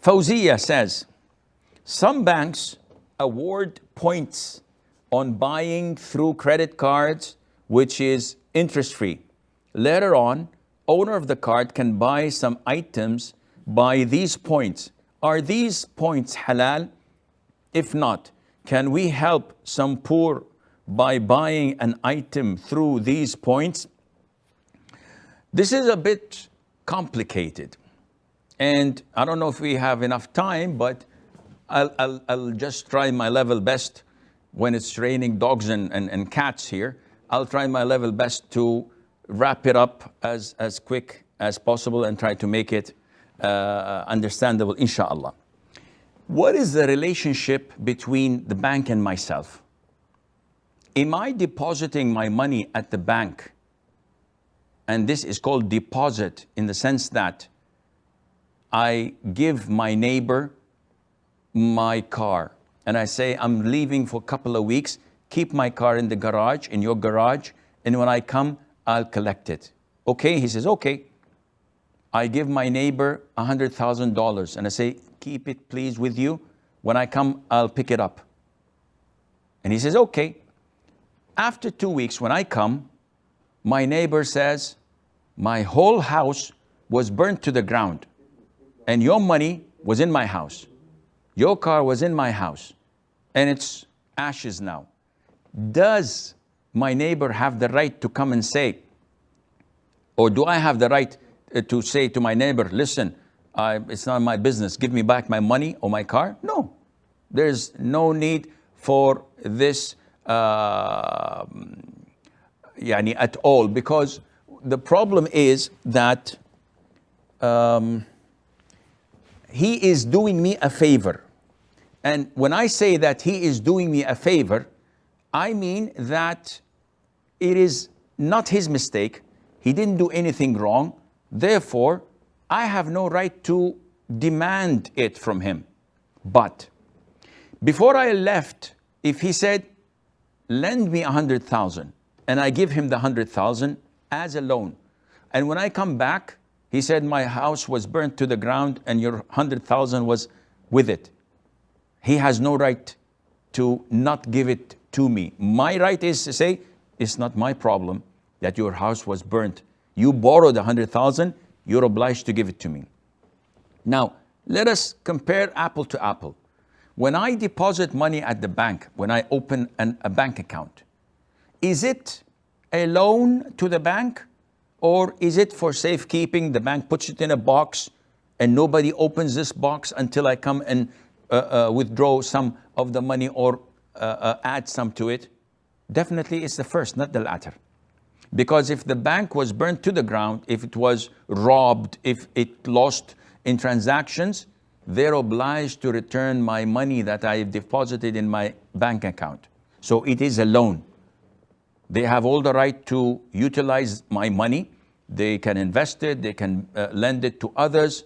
Fawziya says, some banks award points on buying through credit cards, which is interest-free. Later on, owner of the card can buy some items by these points. Are these points halal? If not, can we help some poor by buying an item through these points? This is a bit complicated. And I don't know if we have enough time, but I'll just try my level best when it's raining dogs and cats here. I'll try my level best to wrap it up as quick as possible and try to make it understandable, inshallah. What is the relationship between the bank and myself? Am I depositing my money at the bank? And this is called deposit in the sense that I give my neighbor my car and I say, I'm leaving for a couple of weeks, keep my car in the garage, in your garage, and when I come, I'll collect it. Okay, he says, okay. I give my neighbor $100,000 and I say, keep it please with you. When I come, I'll pick it up. And he says, okay. After 2 weeks, when I come, my neighbor says, my whole house was burnt to the ground and your money was in my house. Your car was in my house and it's ashes now. Does my neighbor have the right to come and say, or do I have the right to say to my neighbor, listen, it's not my business, give me back my money or my car? No, there's no need for this at all, because the problem is that he is doing me a favor. And when I say that he is doing me a favor, I mean that it is not his mistake. He didn't do anything wrong. Therefore, I have no right to demand it from him. But before I left, if he said, lend me 100,000, and I give him the 100,000 as a loan, and when I come back, he said, my house was burnt to the ground and your 100,000 was with it. He has no right to not give it to me. My right is to say, it's not my problem that your house was burnt. You borrowed 100,000, you're obliged to give it to me. Now, let us compare apple to apple. When I deposit money at the bank, when I open a bank account, is it a loan to the bank or is it for safekeeping? The bank puts it in a box and nobody opens this box until I come and withdraw some of the money or add some to it? Definitely it's the first, not the latter. Because if the bank was burnt to the ground, if it was robbed, if it lost in transactions, they're obliged to return my money that I deposited in my bank account. So it is a loan. They have all the right to utilize my money. They can invest it, they can lend it to others,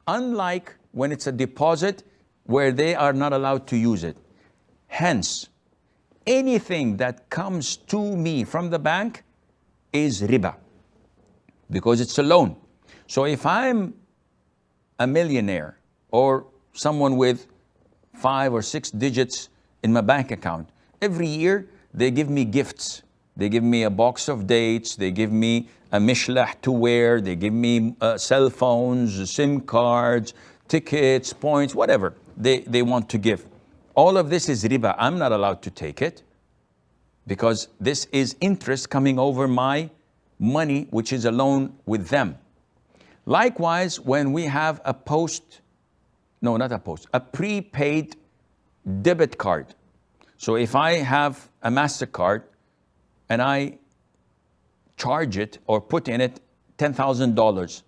unlike when it's a deposit where they are not allowed to use it. Hence, anything that comes to me from the bank is riba, because it's a loan. So if I'm a millionaire or someone with 5 or 6 digits in my bank account, every year they give me gifts. They give me a box of dates, they give me a mishlah to wear, they give me cell phones, SIM cards, tickets, points, whatever they want to give. All of this is riba. I'm not allowed to take it because this is interest coming over my money, which is a loan with them. Likewise, when we have a prepaid debit card. So if I have a MasterCard and I charge it or put in it $10,000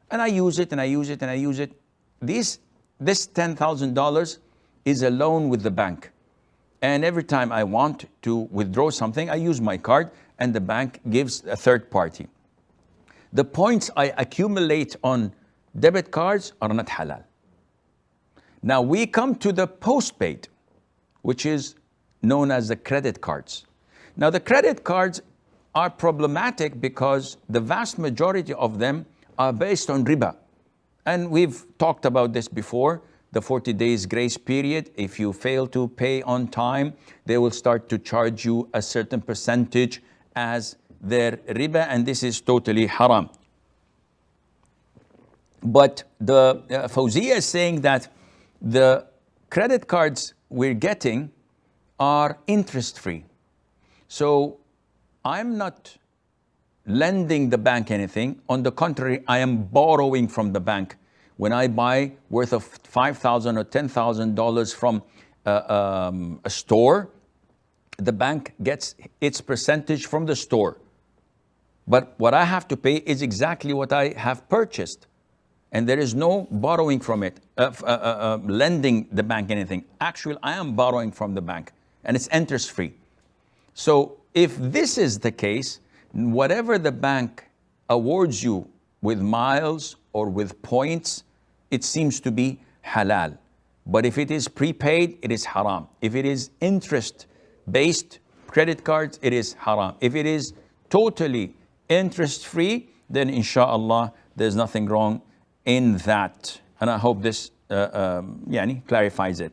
and I use it and I use it and I use it, this $10,000 is a loan with the bank. And every time I want to withdraw something, I use my card and the bank gives a third party. The points I accumulate on debit cards are not halal. Now we come to the postpaid, which is known as the credit cards. Now the credit cards are problematic because the vast majority of them are based on riba. And we've talked about this before. the 40 days grace period. If you fail to pay on time, they will start to charge you a certain percentage as their riba, and this is totally haram. But the Fawziyya is saying that the credit cards we're getting are interest-free. So I'm not lending the bank anything. On the contrary, I am borrowing from the bank. When I buy worth of $5,000 or $10,000 from a store, the bank gets its percentage from the store. But what I have to pay is exactly what I have purchased. And there is no borrowing from it, lending the bank anything. Actually, I am borrowing from the bank, and it's interest-free. So if this is the case, whatever the bank awards you with miles or with points, it seems to be halal. But if it is prepaid, it is haram. If it is interest-based credit cards, it is haram. If it is totally interest-free, then inshallah, there's nothing wrong in that. And I hope this clarifies it.